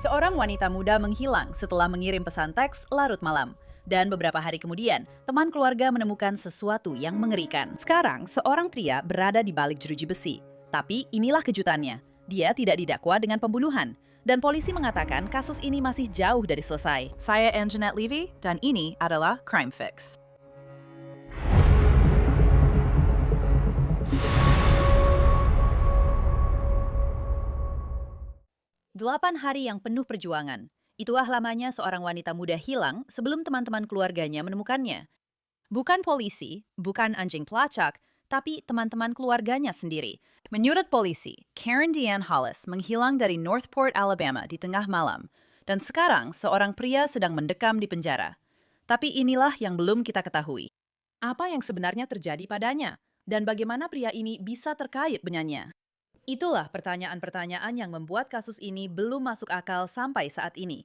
Seorang wanita muda menghilang setelah mengirim pesan teks larut malam. Dan beberapa hari kemudian, teman keluarga menemukan sesuatu yang mengerikan. Sekarang, seorang pria berada di balik jeruji besi. Tapi inilah kejutannya. Dia tidak didakwa dengan pembunuhan. Dan polisi mengatakan kasus ini masih jauh dari selesai. Saya Anjanette Levy, dan ini adalah Crime Fix. Delapan hari yang penuh perjuangan. Itulah lamanya seorang wanita muda hilang sebelum teman-teman keluarganya menemukannya. Bukan polisi, bukan anjing pelacak, tapi teman-teman keluarganya sendiri. Menurut polisi, Karen Deanne Hollis menghilang dari Northport, Alabama di tengah malam. Dan sekarang seorang pria sedang mendekam di penjara. Tapi inilah yang belum kita ketahui. Apa yang sebenarnya terjadi padanya? Dan bagaimana pria ini bisa terkait dengannya? Itulah pertanyaan-pertanyaan yang membuat kasus ini belum masuk akal sampai saat ini.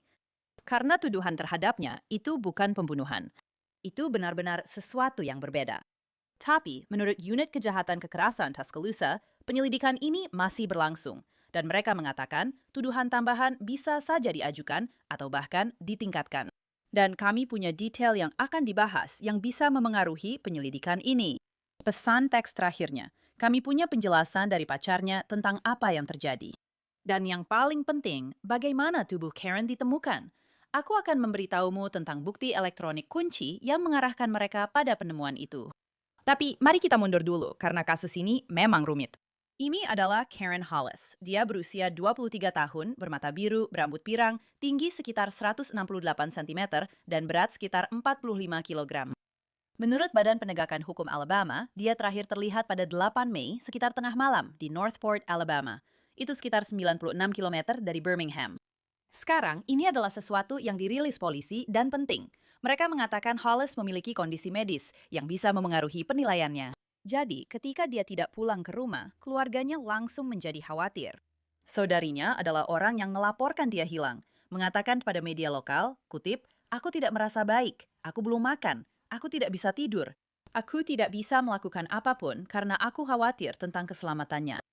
Karena tuduhan terhadapnya itu bukan pembunuhan. Itu benar-benar sesuatu yang berbeda. Tapi, menurut Unit Kejahatan Kekerasan Tuscaloosa, penyelidikan ini masih berlangsung. Dan mereka mengatakan tuduhan tambahan bisa saja diajukan atau bahkan ditingkatkan. Dan kami punya detail yang akan dibahas yang bisa memengaruhi penyelidikan ini. Pesan teks terakhirnya. Kami punya penjelasan dari pacarnya tentang apa yang terjadi. Dan yang paling penting, bagaimana tubuh Karen ditemukan. Aku akan memberitahumu tentang bukti elektronik kunci yang mengarahkan mereka pada penemuan itu. Tapi mari kita mundur dulu karena kasus ini memang rumit. Ini adalah Karen Hollis. Dia berusia 23 tahun, bermata biru, berambut pirang, tinggi sekitar 168 cm, dan berat sekitar 45 kg. Menurut Badan Penegakan Hukum Alabama, dia terakhir terlihat pada 8 Mei sekitar tengah malam di Northport, Alabama. Itu sekitar 96 km dari Birmingham. Sekarang, ini adalah sesuatu yang dirilis polisi dan penting. Mereka mengatakan Hollis memiliki kondisi medis yang bisa memengaruhi penilaiannya. Jadi, ketika dia tidak pulang ke rumah, keluarganya langsung menjadi khawatir. Saudarinya adalah orang yang melaporkan dia hilang, mengatakan pada media lokal, kutip, "Aku tidak merasa baik, aku belum makan. Aku tidak bisa tidur. Aku tidak bisa melakukan apapun karena aku khawatir tentang keselamatannya."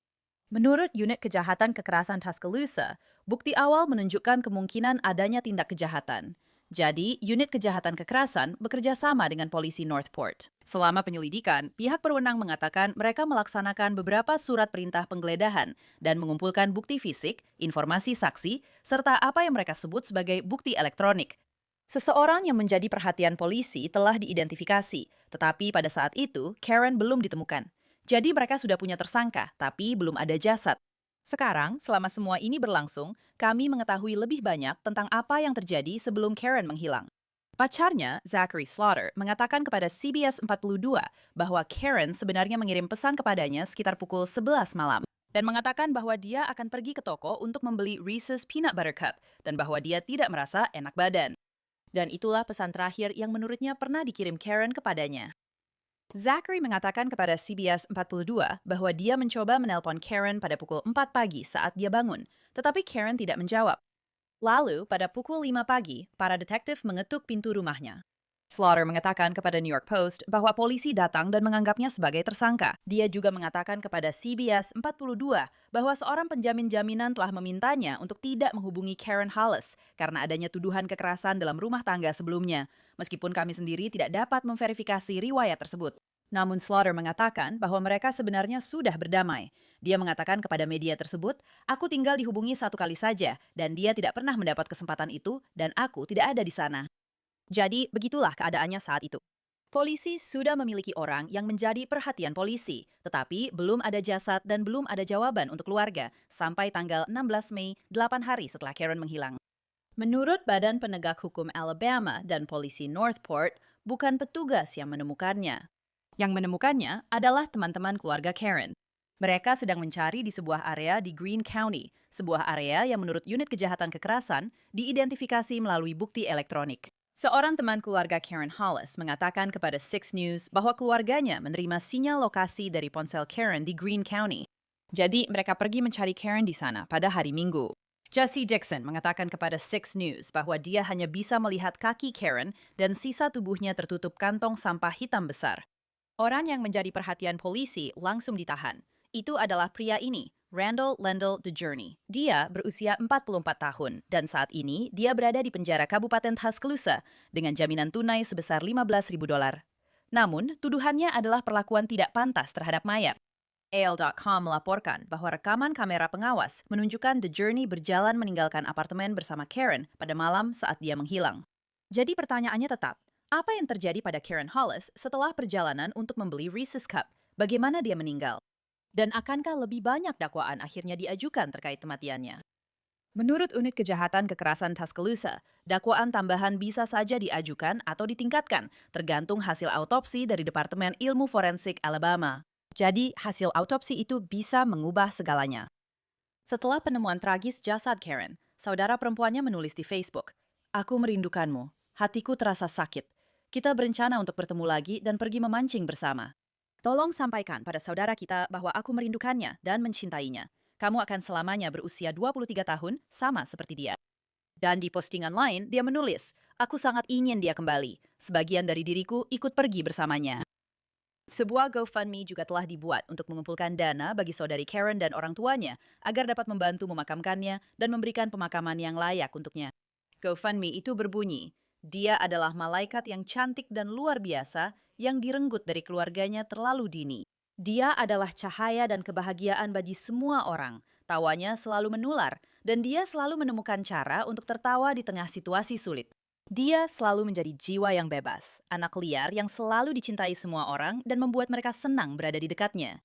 Menurut Unit Kejahatan Kekerasan Tuscaloosa, bukti awal menunjukkan kemungkinan adanya tindak kejahatan. Jadi, Unit Kejahatan Kekerasan bekerja sama dengan polisi Northport. Selama penyelidikan, pihak berwenang mengatakan mereka melaksanakan beberapa surat perintah penggeledahan dan mengumpulkan bukti fisik, informasi saksi, serta apa yang mereka sebut sebagai bukti elektronik. Seseorang yang menjadi perhatian polisi telah diidentifikasi, tetapi pada saat itu Karen belum ditemukan. Jadi mereka sudah punya tersangka, tapi belum ada jasad. Sekarang, selama semua ini berlangsung, kami mengetahui lebih banyak tentang apa yang terjadi sebelum Karen menghilang. Pacarnya, Zachary Slaughter, mengatakan kepada CBS 42 bahwa Karen sebenarnya mengirim pesan kepadanya sekitar pukul 11 malam. Dan mengatakan bahwa dia akan pergi ke toko untuk membeli Reese's Peanut Butter Cup dan bahwa dia tidak merasa enak badan. Dan itulah pesan terakhir yang menurutnya pernah dikirim Karen kepadanya. Zachary mengatakan kepada CBS 42 bahwa dia mencoba menelpon Karen pada pukul 4 pagi saat dia bangun, tetapi Karen tidak menjawab. Lalu, pada pukul 5 pagi, para detektif mengetuk pintu rumahnya. Slaughter mengatakan kepada New York Post bahwa polisi datang dan menganggapnya sebagai tersangka. Dia juga mengatakan kepada CBS 42 bahwa seorang penjamin jaminan telah memintanya untuk tidak menghubungi Karen Hollis karena adanya tuduhan kekerasan dalam rumah tangga sebelumnya, meskipun kami sendiri tidak dapat memverifikasi riwayat tersebut. Namun Slaughter mengatakan bahwa mereka sebenarnya sudah berdamai. Dia mengatakan kepada media tersebut, "Aku tinggal dihubungi satu kali saja, dan dia tidak pernah mendapat kesempatan itu, dan aku tidak ada di sana." Jadi, begitulah keadaannya saat itu. Polisi sudah memiliki orang yang menjadi perhatian polisi, tetapi belum ada jasad dan belum ada jawaban untuk keluarga sampai tanggal 16 Mei, 8 hari setelah Karen menghilang. Menurut Badan Penegak Hukum Alabama dan polisi Northport, bukan petugas yang menemukannya. Yang menemukannya adalah teman-teman keluarga Karen. Mereka sedang mencari di sebuah area di Greene County, sebuah area yang menurut Unit Kejahatan Kekerasan diidentifikasi melalui bukti elektronik. Seorang teman keluarga Karen Hollis mengatakan kepada Six News bahwa keluarganya menerima sinyal lokasi dari ponsel Karen di Greene County. Jadi, mereka pergi mencari Karen di sana pada hari Minggu. Jesse Dixon mengatakan kepada Six News bahwa dia hanya bisa melihat kaki Karen dan sisa tubuhnya tertutup kantong sampah hitam besar. Orang yang menjadi perhatian polisi langsung ditahan. Itu adalah pria ini, Randall Lendl DeJourney. Dia berusia 44 tahun dan saat ini dia berada di penjara Kabupaten Tuscaloosa dengan jaminan tunai sebesar $15.000. Namun, tuduhannya adalah perlakuan tidak pantas terhadap mayat. AL.com melaporkan bahwa rekaman kamera pengawas menunjukkan DeJourney berjalan meninggalkan apartemen bersama Karen pada malam saat dia menghilang. Jadi pertanyaannya tetap, apa yang terjadi pada Karen Hollis setelah perjalanan untuk membeli Reese's Cup? Bagaimana dia meninggal? Dan akankah lebih banyak dakwaan akhirnya diajukan terkait kematiannya? Menurut Unit Kejahatan Kekerasan Tuscaloosa, dakwaan tambahan bisa saja diajukan atau ditingkatkan, tergantung hasil autopsi dari Departemen Ilmu Forensik Alabama. Jadi, hasil autopsi itu bisa mengubah segalanya. Setelah penemuan tragis jasad Karen, saudara perempuannya menulis di Facebook, "Aku merindukanmu. Hatiku terasa sakit. Kita berencana untuk bertemu lagi dan pergi memancing bersama. Tolong sampaikan pada saudara kita bahwa aku merindukannya dan mencintainya. Kamu akan selamanya berusia 23 tahun, sama seperti dia." Dan di postingan lain, dia menulis, "Aku sangat ingin dia kembali. Sebagian dari diriku ikut pergi bersamanya." Sebuah GoFundMe juga telah dibuat untuk mengumpulkan dana bagi saudari Karen dan orang tuanya agar dapat membantu memakamkannya dan memberikan pemakaman yang layak untuknya. GoFundMe itu berbunyi, "Dia adalah malaikat yang cantik dan luar biasa yang direnggut dari keluarganya terlalu dini. Dia adalah cahaya dan kebahagiaan bagi semua orang. Tawanya selalu menular, dan dia selalu menemukan cara untuk tertawa di tengah situasi sulit. Dia selalu menjadi jiwa yang bebas, anak liar yang selalu dicintai semua orang dan membuat mereka senang berada di dekatnya."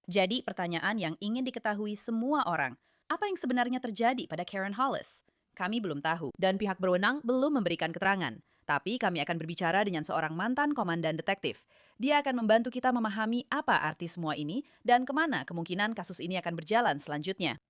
Jadi pertanyaan yang ingin diketahui semua orang, apa yang sebenarnya terjadi pada Karen Hollis? Kami belum tahu dan pihak berwenang belum memberikan keterangan. Tapi kami akan berbicara dengan seorang mantan komandan detektif. Dia akan membantu kita memahami apa arti semua ini dan kemana kemungkinan kasus ini akan berjalan selanjutnya.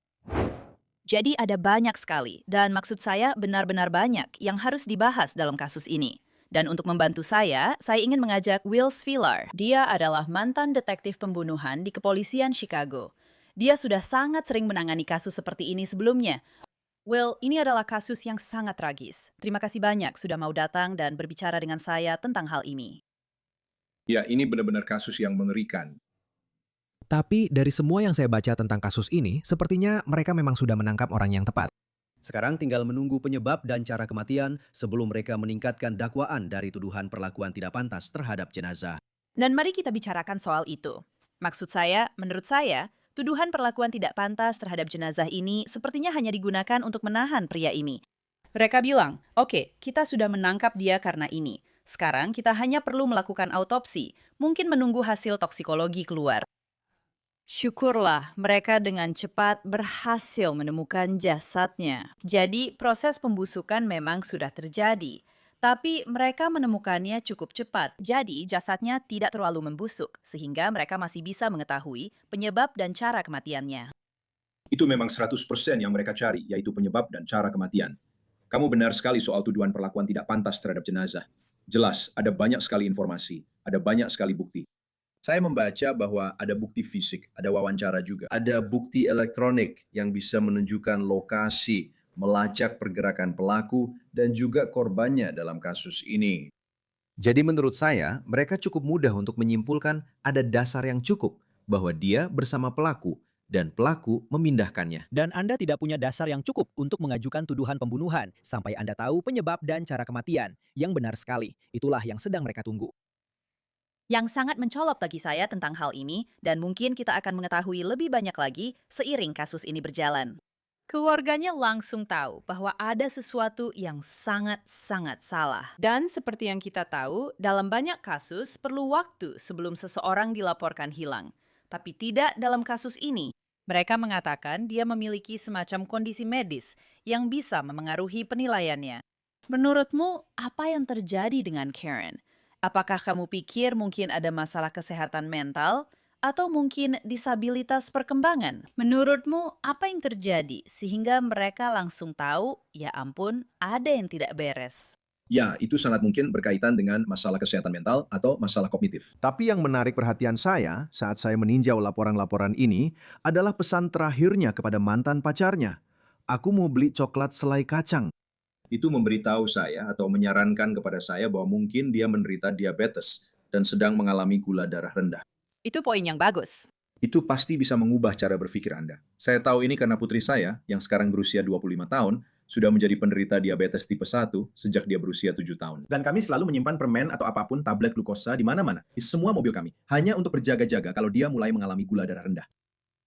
Jadi ada banyak sekali, dan maksud saya benar-benar banyak yang harus dibahas dalam kasus ini. Dan untuk membantu saya ingin mengajak Will Svilar. Dia adalah mantan detektif pembunuhan di kepolisian Chicago. Dia sudah sangat sering menangani kasus seperti ini sebelumnya. Will, ini adalah kasus yang sangat tragis. Terima kasih banyak sudah mau datang dan berbicara dengan saya tentang hal ini. Ya, ini benar-benar kasus yang mengerikan. Tapi dari semua yang saya baca tentang kasus ini, sepertinya mereka memang sudah menangkap orang yang tepat. Sekarang tinggal menunggu penyebab dan cara kematian sebelum mereka meningkatkan dakwaan dari tuduhan perlakuan tidak pantas terhadap jenazah. Dan mari kita bicarakan soal itu. Maksud saya, menurut saya, tuduhan perlakuan tidak pantas terhadap jenazah ini sepertinya hanya digunakan untuk menahan pria ini. Mereka bilang, "Oke, kita sudah menangkap dia karena ini. Sekarang kita hanya perlu melakukan autopsi, mungkin menunggu hasil toksikologi keluar." Syukurlah mereka dengan cepat berhasil menemukan jasadnya. Jadi proses pembusukan memang sudah terjadi. Tapi mereka menemukannya cukup cepat. Jadi jasadnya tidak terlalu membusuk. Sehingga mereka masih bisa mengetahui penyebab dan cara kematiannya. Itu memang 100% yang mereka cari, yaitu penyebab dan cara kematian. Kamu benar sekali soal tuduhan perlakuan tidak pantas terhadap jenazah. Jelas, ada banyak sekali informasi, ada banyak sekali bukti. Saya membaca bahwa ada bukti fisik, ada wawancara juga. Ada bukti elektronik yang bisa menunjukkan lokasi, melacak pergerakan pelaku, dan juga korbannya dalam kasus ini. Jadi menurut saya, mereka cukup mudah untuk menyimpulkan ada dasar yang cukup bahwa dia bersama pelaku dan pelaku memindahkannya. Dan Anda tidak punya dasar yang cukup untuk mengajukan tuduhan pembunuhan sampai Anda tahu penyebab dan cara kematian. Yang benar sekali, itulah yang sedang mereka tunggu. Yang sangat mencolok bagi saya tentang hal ini, dan mungkin kita akan mengetahui lebih banyak lagi seiring kasus ini berjalan. Keluarganya langsung tahu bahwa ada sesuatu yang sangat-sangat salah. Dan seperti yang kita tahu, dalam banyak kasus perlu waktu sebelum seseorang dilaporkan hilang. Tapi tidak dalam kasus ini. Mereka mengatakan dia memiliki semacam kondisi medis yang bisa memengaruhi penilaiannya. Menurutmu, apa yang terjadi dengan Karen? Apakah kamu pikir mungkin ada masalah kesehatan mental? Atau mungkin disabilitas perkembangan? Menurutmu, apa yang terjadi sehingga mereka langsung tahu, ya ampun, ada yang tidak beres? Ya, itu sangat mungkin berkaitan dengan masalah kesehatan mental atau masalah kognitif. Tapi yang menarik perhatian saya saat saya meninjau laporan-laporan ini adalah pesan terakhirnya kepada mantan pacarnya. "Aku mau beli coklat selai kacang." Itu memberitahu saya atau menyarankan kepada saya bahwa mungkin dia menderita diabetes dan sedang mengalami gula darah rendah. Itu poin yang bagus. Itu pasti bisa mengubah cara berpikir Anda. Saya tahu ini karena putri saya, yang sekarang berusia 25 tahun, sudah menjadi penderita diabetes tipe 1 sejak dia berusia 7 tahun. Dan kami selalu menyimpan permen atau apapun tablet glukosa di mana-mana, di semua mobil kami, hanya untuk berjaga-jaga kalau dia mulai mengalami gula darah rendah.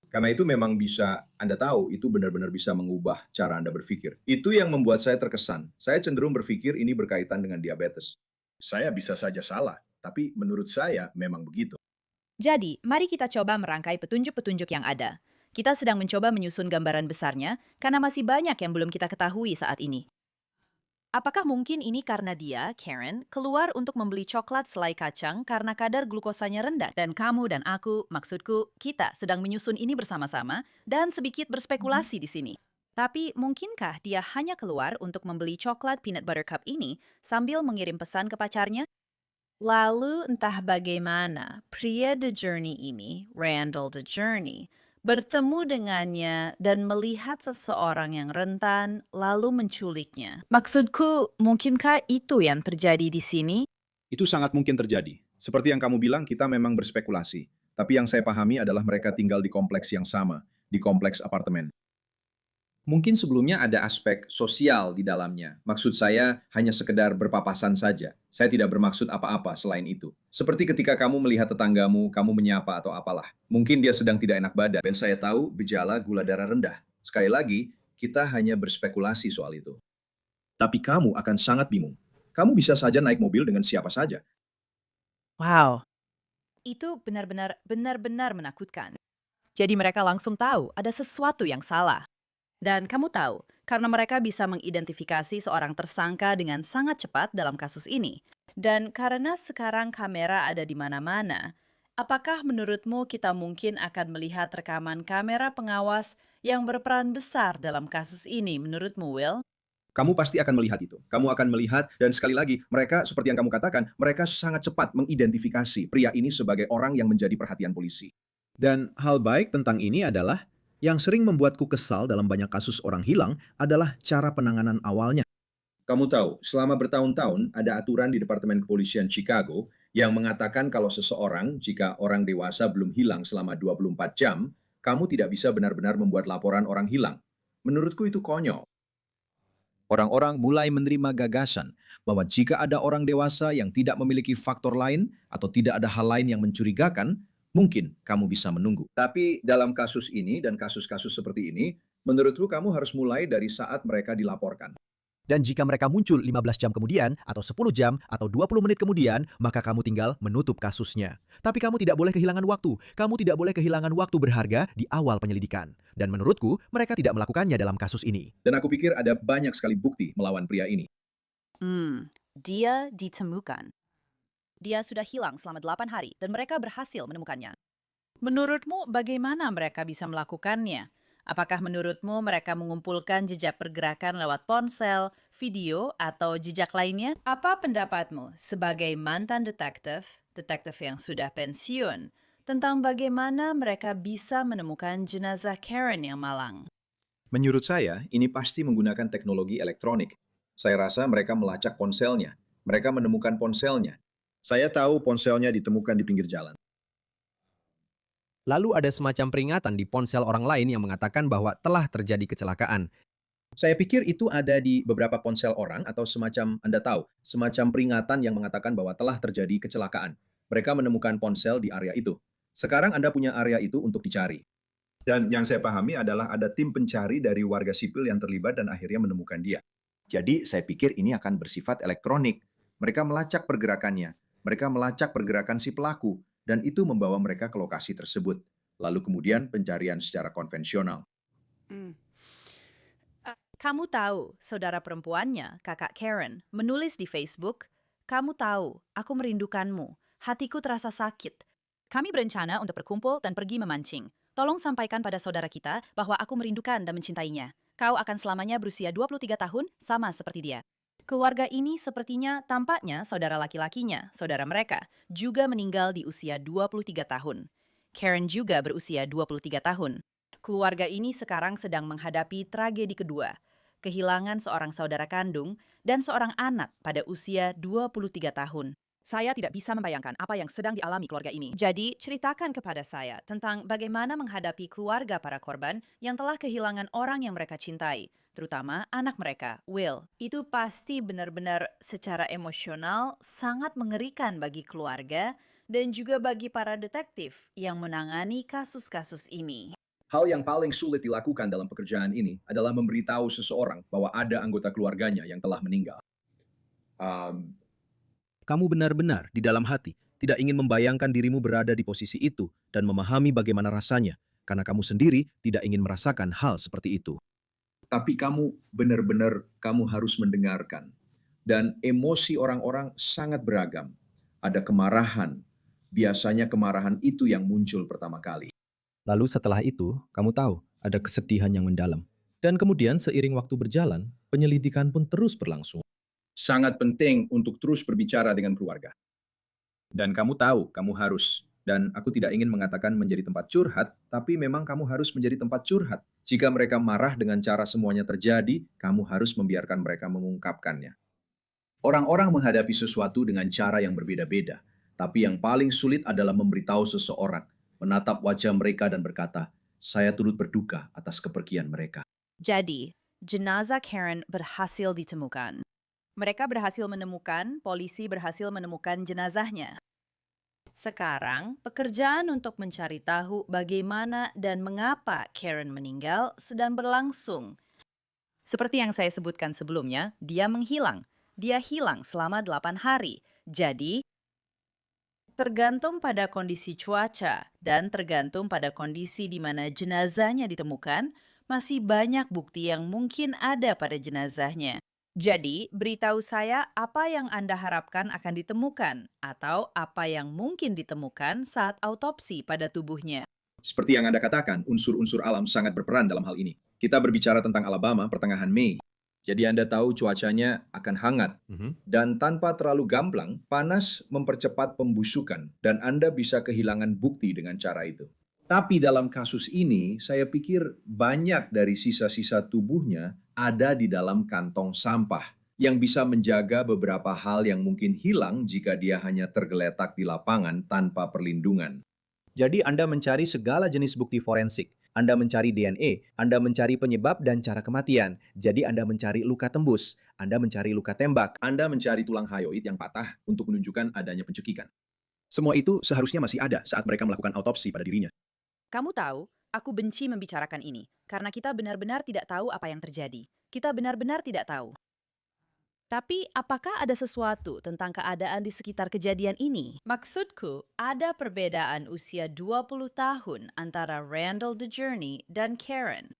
Karena itu memang bisa, Anda tahu, itu benar-benar bisa mengubah cara Anda berpikir. Itu yang membuat saya terkesan. Saya cenderung berpikir ini berkaitan dengan diabetes. Saya bisa saja salah, tapi menurut saya memang begitu. Jadi, mari kita coba merangkai petunjuk-petunjuk yang ada. Kita sedang mencoba menyusun gambaran besarnya karena masih banyak yang belum kita ketahui saat ini. Apakah mungkin ini karena dia, Karen, keluar untuk membeli coklat selai kacang karena kadar glukosanya rendah? Dan kamu dan aku, maksudku, kita sedang menyusun ini bersama-sama dan sedikit berspekulasi di sini. Tapi mungkinkah dia hanya keluar untuk membeli coklat peanut butter cup ini sambil mengirim pesan ke pacarnya? Lalu entah bagaimana, pria The Journey ini, Randall The Journey, bertemu dengannya dan melihat seseorang yang rentan lalu menculiknya. Maksudku, mungkinkah itu yang terjadi di sini? Itu sangat mungkin terjadi. Seperti yang kamu bilang, kita memang berspekulasi. Tapi yang saya pahami adalah mereka tinggal di kompleks yang sama, di kompleks apartemen. Mungkin sebelumnya ada aspek sosial di dalamnya. Maksud saya hanya sekedar berpapasan saja. Saya tidak bermaksud apa-apa selain itu. Seperti ketika kamu melihat tetanggamu, kamu menyapa atau apalah. Mungkin dia sedang tidak enak badan. Dan saya tahu gejala gula darah rendah. Sekali lagi, kita hanya berspekulasi soal itu. Tapi kamu akan sangat bingung. Kamu bisa saja naik mobil dengan siapa saja. Wow. Itu benar-benar menakutkan. Jadi mereka langsung tahu ada sesuatu yang salah. Dan kamu tahu, karena mereka bisa mengidentifikasi seorang tersangka dengan sangat cepat dalam kasus ini. Dan karena sekarang kamera ada di mana-mana, apakah menurutmu kita mungkin akan melihat rekaman kamera pengawas yang berperan besar dalam kasus ini menurutmu, Will? Kamu pasti akan melihat itu. Kamu akan melihat, dan sekali lagi, mereka, seperti yang kamu katakan, mereka sangat cepat mengidentifikasi pria ini sebagai orang yang menjadi perhatian polisi. Dan hal baik tentang ini adalah, yang sering membuatku kesal dalam banyak kasus orang hilang adalah cara penanganan awalnya. Kamu tahu, selama bertahun-tahun ada aturan di Departemen Kepolisian Chicago yang mengatakan kalau seseorang, jika orang dewasa belum hilang selama 24 jam, kamu tidak bisa benar-benar membuat laporan orang hilang. Menurutku itu konyol. Orang-orang mulai menerima gagasan bahwa jika ada orang dewasa yang tidak memiliki faktor lain atau tidak ada hal lain yang mencurigakan, mungkin kamu bisa menunggu. Tapi dalam kasus ini dan kasus-kasus seperti ini, menurutku kamu harus mulai dari saat mereka dilaporkan. Dan jika mereka muncul 15 jam kemudian, atau 10 jam, atau 20 menit kemudian, maka kamu tinggal menutup kasusnya. Tapi kamu tidak boleh kehilangan waktu. Kamu tidak boleh kehilangan waktu berharga di awal penyelidikan. Dan menurutku, mereka tidak melakukannya dalam kasus ini. Dan aku pikir ada banyak sekali bukti melawan pria ini. Dia ditemukan. Dia sudah hilang selama 8 hari dan mereka berhasil menemukannya. Menurutmu bagaimana mereka bisa melakukannya? Apakah menurutmu mereka mengumpulkan jejak pergerakan lewat ponsel, video, atau jejak lainnya? Apa pendapatmu sebagai mantan detektif yang sudah pensiun, tentang bagaimana mereka bisa menemukan jenazah Karen yang malang? Menurut saya, ini pasti menggunakan teknologi elektronik. Saya rasa mereka melacak ponselnya. Mereka menemukan ponselnya. Saya tahu ponselnya ditemukan di pinggir jalan. Lalu ada semacam peringatan di ponsel orang lain yang mengatakan bahwa telah terjadi kecelakaan. Saya pikir itu ada di beberapa ponsel orang atau semacam, Anda tahu, semacam peringatan yang mengatakan bahwa telah terjadi kecelakaan. Mereka menemukan ponsel di area itu. Sekarang Anda punya area itu untuk dicari. Dan yang saya pahami adalah ada tim pencari dari warga sipil yang terlibat dan akhirnya menemukan dia. Jadi saya pikir ini akan bersifat elektronik. Mereka melacak pergerakannya. Mereka melacak pergerakan si pelaku, dan itu membawa mereka ke lokasi tersebut. Lalu kemudian pencarian secara konvensional. Kamu tahu, saudara perempuannya, kakak Karen, menulis di Facebook, "Kamu tahu, aku merindukanmu. Hatiku terasa sakit. Kami berencana untuk berkumpul dan pergi memancing. Tolong sampaikan pada saudara kita bahwa aku merindukan dan mencintainya. Kau akan selamanya berusia 23 tahun, sama seperti dia." Keluarga ini sepertinya tampaknya saudara laki-lakinya, saudara mereka, juga meninggal di usia 23 tahun. Karen juga berusia 23 tahun. Keluarga ini sekarang sedang menghadapi tragedi kedua, kehilangan seorang saudara kandung dan seorang anak pada usia 23 tahun. Saya tidak bisa membayangkan apa yang sedang dialami keluarga ini. Jadi, ceritakan kepada saya tentang bagaimana menghadapi keluarga para korban yang telah kehilangan orang yang mereka cintai, terutama anak mereka, Will. Itu pasti benar-benar secara emosional sangat mengerikan bagi keluarga dan juga bagi para detektif yang menangani kasus-kasus ini. Hal yang paling sulit dilakukan dalam pekerjaan ini adalah memberitahu seseorang bahwa ada anggota keluarganya yang telah meninggal. Kamu benar-benar di dalam hati tidak ingin membayangkan dirimu berada di posisi itu dan memahami bagaimana rasanya, karena kamu sendiri tidak ingin merasakan hal seperti itu. Tapi kamu harus mendengarkan. Dan emosi orang-orang sangat beragam. Ada kemarahan. Biasanya kemarahan itu yang muncul pertama kali. Lalu setelah itu, kamu tahu ada kesedihan yang mendalam. Dan kemudian seiring waktu berjalan, penyelidikan pun terus berlangsung. Sangat penting untuk terus berbicara dengan keluarga. Dan kamu tahu, kamu harus. Dan aku tidak ingin mengatakan menjadi tempat curhat, tapi memang kamu harus menjadi tempat curhat. Jika mereka marah dengan cara semuanya terjadi, kamu harus membiarkan mereka mengungkapkannya. Orang-orang menghadapi sesuatu dengan cara yang berbeda-beda, tapi yang paling sulit adalah memberitahu seseorang, menatap wajah mereka dan berkata, "Saya turut berduka atas kepergian mereka." Jadi, jenazah Karen berhasil ditemukan. Mereka berhasil menemukan, polisi berhasil menemukan jenazahnya. Sekarang, pekerjaan untuk mencari tahu bagaimana dan mengapa Karen meninggal sedang berlangsung. Seperti yang saya sebutkan sebelumnya, dia menghilang. Dia hilang selama 8 hari. Jadi, tergantung pada kondisi cuaca dan tergantung pada kondisi di mana jenazahnya ditemukan, masih banyak bukti yang mungkin ada pada jenazahnya. Jadi, beritahu saya apa yang Anda harapkan akan ditemukan atau apa yang mungkin ditemukan saat autopsi pada tubuhnya. Seperti yang Anda katakan, unsur-unsur alam sangat berperan dalam hal ini. Kita berbicara tentang Alabama pertengahan Mei. Jadi Anda tahu cuacanya akan hangat. Dan tanpa terlalu gamblang, panas mempercepat pembusukan. Dan Anda bisa kehilangan bukti dengan cara itu. Tapi dalam kasus ini, saya pikir banyak dari sisa-sisa tubuhnya ada di dalam kantong sampah yang bisa menjaga beberapa hal yang mungkin hilang jika dia hanya tergeletak di lapangan tanpa perlindungan. Jadi Anda mencari segala jenis bukti forensik. Anda mencari DNA, Anda mencari penyebab dan cara kematian. Jadi Anda mencari luka tembus, Anda mencari luka tembak. Anda mencari tulang hyoid yang patah untuk menunjukkan adanya pencekikan. Semua itu seharusnya masih ada saat mereka melakukan autopsi pada dirinya. Kamu tahu, aku benci membicarakan ini karena kita benar-benar tidak tahu apa yang terjadi. Kita benar-benar tidak tahu. Tapi apakah ada sesuatu tentang keadaan di sekitar kejadian ini? Maksudku, ada perbedaan usia 20 tahun antara Randall DeJourney dan Karen.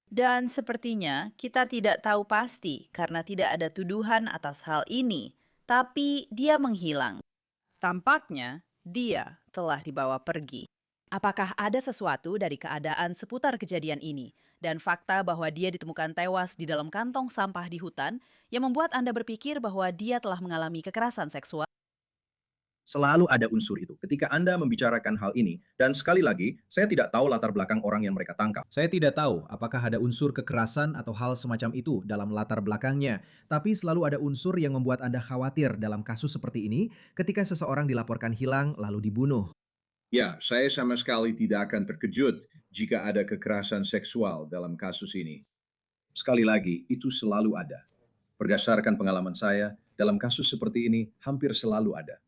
Dan sepertinya kita tidak tahu pasti karena tidak ada tuduhan atas hal ini. Tapi dia menghilang. Tampaknya dia telah dibawa pergi. Apakah ada sesuatu dari keadaan seputar kejadian ini dan fakta bahwa dia ditemukan tewas di dalam kantong sampah di hutan yang membuat Anda berpikir bahwa dia telah mengalami kekerasan seksual? Selalu ada unsur itu ketika Anda membicarakan hal ini. Dan sekali lagi, saya tidak tahu latar belakang orang yang mereka tangkap. Saya tidak tahu apakah ada unsur kekerasan atau hal semacam itu dalam latar belakangnya, tapi selalu ada unsur yang membuat Anda khawatir dalam kasus seperti ini ketika seseorang dilaporkan hilang lalu dibunuh. Ya, saya sama sekali tidak akan terkejut jika ada kekerasan seksual dalam kasus ini. Sekali lagi, itu selalu ada. Berdasarkan pengalaman saya, dalam kasus seperti ini hampir selalu ada.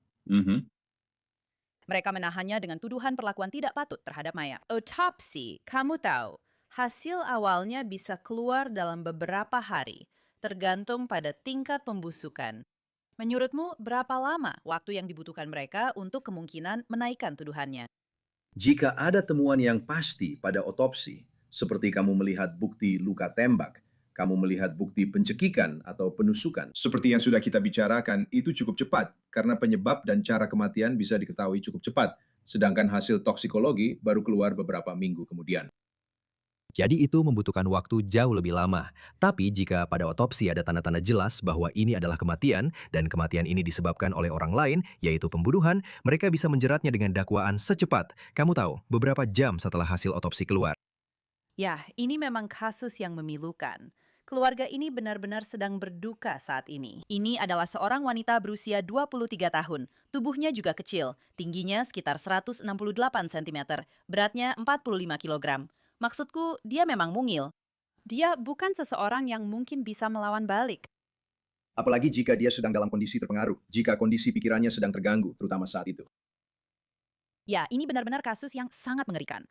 Mereka menahannya dengan tuduhan perlakuan tidak patut terhadap mayat. Autopsi, kamu tahu, hasil awalnya bisa keluar dalam beberapa hari, tergantung pada tingkat pembusukan. Menurutmu, berapa lama waktu yang dibutuhkan mereka untuk kemungkinan menaikkan tuduhannya? Jika ada temuan yang pasti pada otopsi, seperti kamu melihat bukti luka tembak, kamu melihat bukti pencekikan atau penusukan, seperti yang sudah kita bicarakan, itu cukup cepat karena penyebab dan cara kematian bisa diketahui cukup cepat, sedangkan hasil toksikologi baru keluar beberapa minggu kemudian. Jadi itu membutuhkan waktu jauh lebih lama. Tapi jika pada otopsi ada tanda-tanda jelas bahwa ini adalah kematian dan kematian ini disebabkan oleh orang lain, yaitu pembunuhan, mereka bisa menjeratnya dengan dakwaan secepat. Kamu tahu, beberapa jam setelah hasil otopsi keluar. Ya, ini memang kasus yang memilukan. Keluarga ini benar-benar sedang berduka saat ini. Ini adalah seorang wanita berusia 23 tahun. Tubuhnya juga kecil, tingginya sekitar 168 cm, beratnya 45 kg. Maksudku, dia memang mungil. Dia bukan seseorang yang mungkin bisa melawan balik. Apalagi jika dia sedang dalam kondisi terpengaruh, jika kondisi pikirannya sedang terganggu, terutama saat itu. Ya, ini benar-benar kasus yang sangat mengerikan.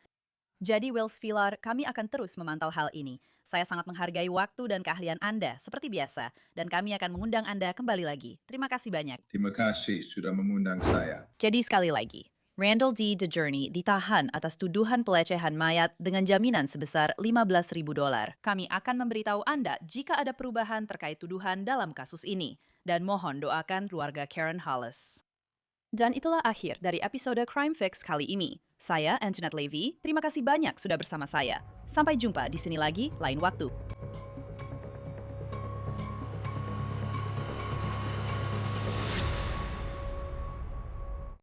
Jadi, Wills Villar, kami akan terus memantau hal ini. Saya sangat menghargai waktu dan keahlian Anda, seperti biasa, dan kami akan mengundang Anda kembali lagi. Terima kasih banyak. Terima kasih sudah mengundang saya. Jadi sekali lagi, Randall D. DeJourney ditahan atas tuduhan pelecehan mayat dengan jaminan sebesar $15.000. Kami akan memberitahu Anda jika ada perubahan terkait tuduhan dalam kasus ini. Dan mohon doakan keluarga Karen Hollis. Dan itulah akhir dari episode Crime Fix kali ini. Saya, Anjanette Levy, terima kasih banyak sudah bersama saya. Sampai jumpa di sini lagi lain waktu.